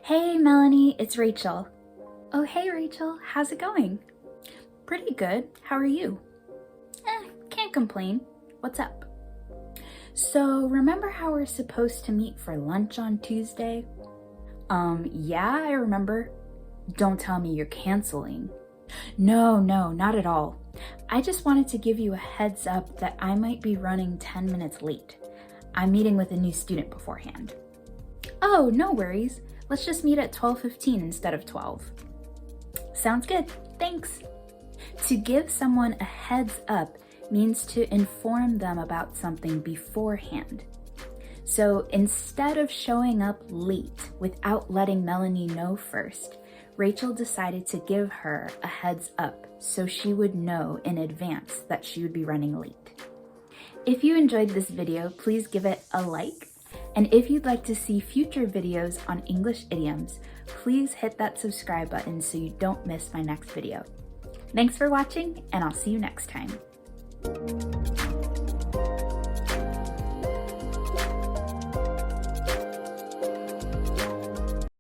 Hey Melanie, it's Rachel. Oh hey Rachel, how's it going? Pretty good, how are you? Can't complain. What's up? So remember how we're supposed to meet for lunch on Tuesday? Yeah, I remember. Don't tell me you're canceling. No, not at all. I just wanted to give you a heads up that I might be running 10 minutes late. I'm meeting with a new student beforehand. Oh, no worries. Let's just meet at 12:15 instead of 12. Sounds good, thanks. To give someone a heads up means to inform them about something beforehand. So instead of showing up late without letting Melanie know first, Rachel decided to give her a heads up so she would know in advance that she would be running late. If you enjoyed this video, please give it a like. And if you'd like to see future videos on English idioms, please hit that subscribe button so you don't miss my next video. Thanks for watching, and I'll see you next time.